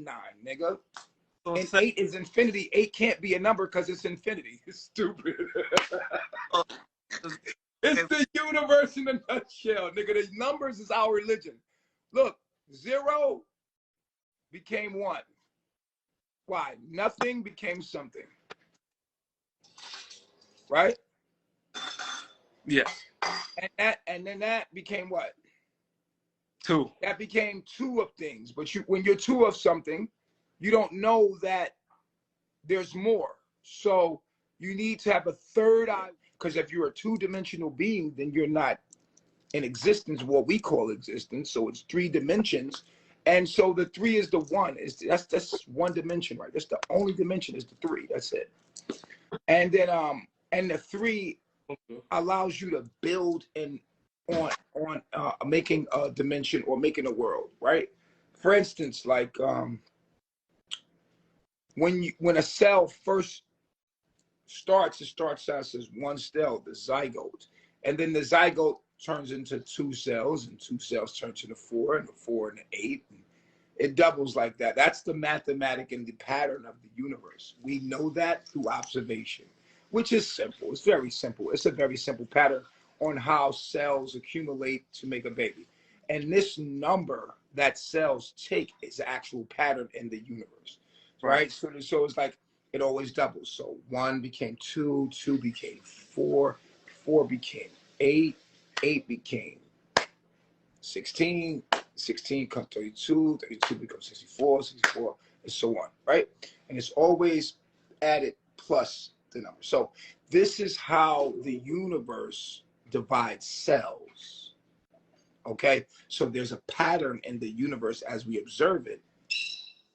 9, nigga. So And 8 is infinity. 8 can't be a number because it's infinity. It's stupid. It's the universe in a nutshell, nigga. The numbers is our religion. Look, 0 became 1. Why? Nothing became something. Right? Yes. And then that became what? 2. That became 2 of things. But when you're 2 of something, you don't know that there's more. So you need to have a third eye, because if you're a 2-dimensional being, then you're not in existence, what we call existence. So it's 3 dimensions. And so the 3 is the 1. That's 1 dimension, right? That's the only dimension is the 3. That's it. And then and the 3 allows you to build on making a dimension or making a world, right? For instance, like when a cell first starts, it starts out as 1 cell, the zygote, and then the zygote turns into 2 cells, and 2 cells turn into 4, and the 4 and the 8. And it doubles like that. That's the mathematic and the pattern of the universe. We know that through observation, which is simple. It's very simple. It's a very simple pattern on how cells accumulate to make a baby. And this number that cells take is the actual pattern in the universe, right? So it's like it always doubles. So 1 became 2, 2 became 4, 4 became 8, 8 became 16, 16 becomes 32, 32 becomes 64, 64, and so on, right? And it's always added plus the number. So this is how the universe divides cells, okay? So there's a pattern in the universe as we observe it,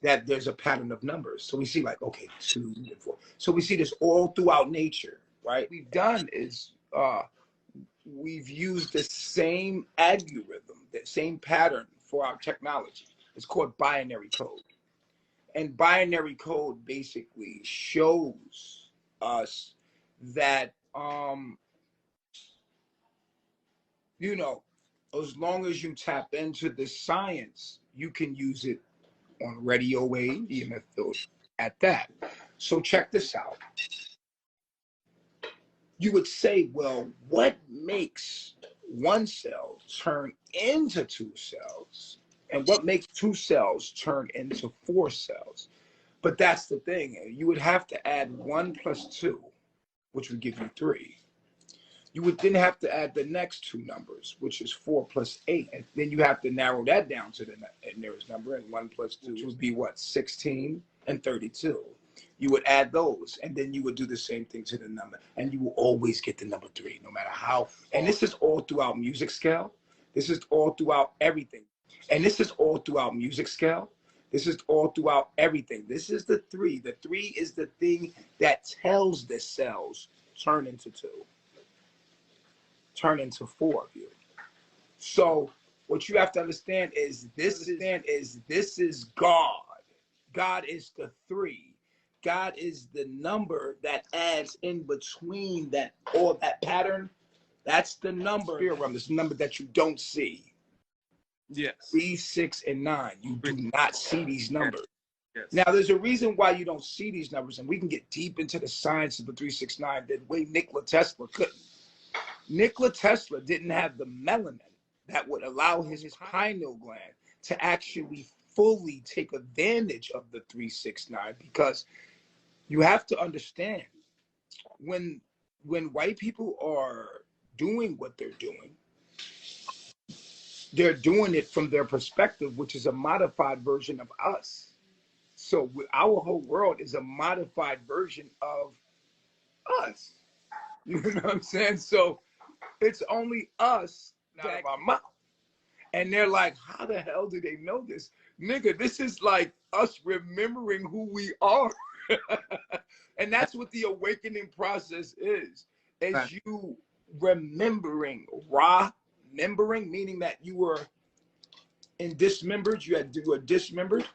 that there's a pattern of numbers. So we see like, okay, 2 and 4. So we see this all throughout nature, right? What we've done is we've used the same algorithm, the same pattern for our technology. It's called binary code. And binary code basically shows us that, you know, as long as you tap into the science, you can use it on radio wave, EMF field at that. So check this out. You would say, well, what makes 1 cell turn into 2 cells? And what makes 2 cells turn into 4 cells? But that's the thing. You would have to add 1 plus 2, which would give you 3. You would then have to add the next 2 numbers, which is 4 plus 8. And then you have to narrow that down to the nearest number. And 1 plus 2 would be what? 16 and 32. You would add those, and then you would do the same thing to the number. And you will always get the number 3, no matter how. And this is all throughout music scale. This is all throughout everything. And this is all throughout music scale. This is all throughout everything. This is the 3. The 3 is the thing that tells the cells turn into 2. Turn into 4 of you. So what you have to understand is this is God. God is the 3. God is the number that adds in between that, or that pattern. That's the number. This number that you don't see. Yes. 3, 6, and 9. You do not see these numbers. Yes. Now, there's a reason why you don't see these numbers, and we can get deep into the science of the 369 the way Nikola Tesla couldn't. Nikola Tesla didn't have the melanin that would allow his pineal gland to actually fully take advantage of the 369, because you have to understand, when white people are doing what they're doing it from their perspective, which is a modified version of us. So our whole world is a modified version of us. You know what I'm saying? So it's only us out of our mouth. And they're like, how the hell do they know this? Nigga, this is like us remembering who we are. And that's what the awakening process is you remembering, remembering, meaning that you were dismembered, you were dismembered,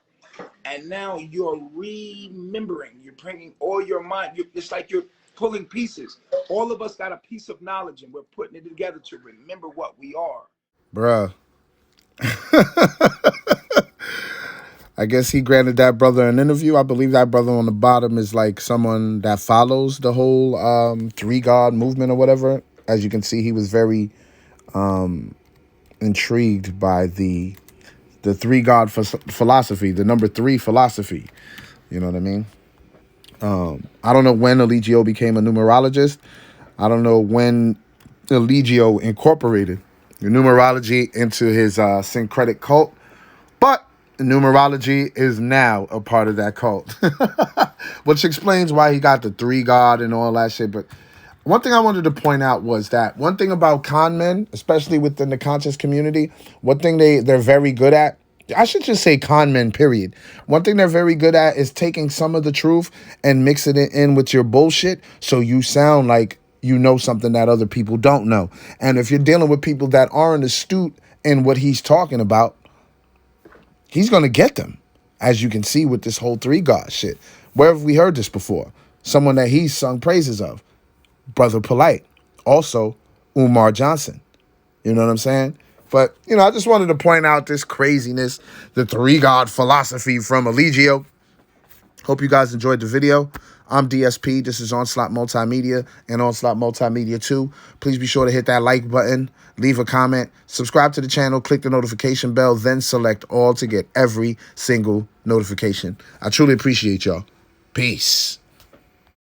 and now you're remembering. You're bringing all your mind. It's like you're pulling pieces. All of us got a piece of knowledge, and we're putting it together to remember what we are. Bruh. I guess he granted that brother an interview. I believe that brother on the bottom is like someone that follows the whole three God movement or whatever. As you can see, he was very intrigued by the three God philosophy, the number three philosophy. You know what I mean? I don't know when Eligio became a numerologist. I don't know when Eligio incorporated the numerology into his syncretic cult, but numerology is now a part of that cult, which explains why he got the three God and all that shit. But one thing I wanted to point out was that one thing about con men, especially within the conscious community, one thing they're very good at, I should just say con men, period. One thing they're very good at is taking some of the truth and mixing it in with your bullshit so you sound like you know something that other people don't know. And if you're dealing with people that aren't astute in what he's talking about, he's going to get them, as you can see with this whole three God shit. Where have we heard this before? Someone that he's sung praises of. Brother Polite. Also, Umar Johnson. You know what I'm saying? But, I just wanted to point out this craziness, the three God philosophy from Eligio. Hope you guys enjoyed the video. I'm DSP. This is Onslaught Multimedia and Onslaught Multimedia 2. Please be sure to hit that like button, leave a comment, subscribe to the channel, click the notification bell, then select all to get every single notification. I truly appreciate y'all. Peace.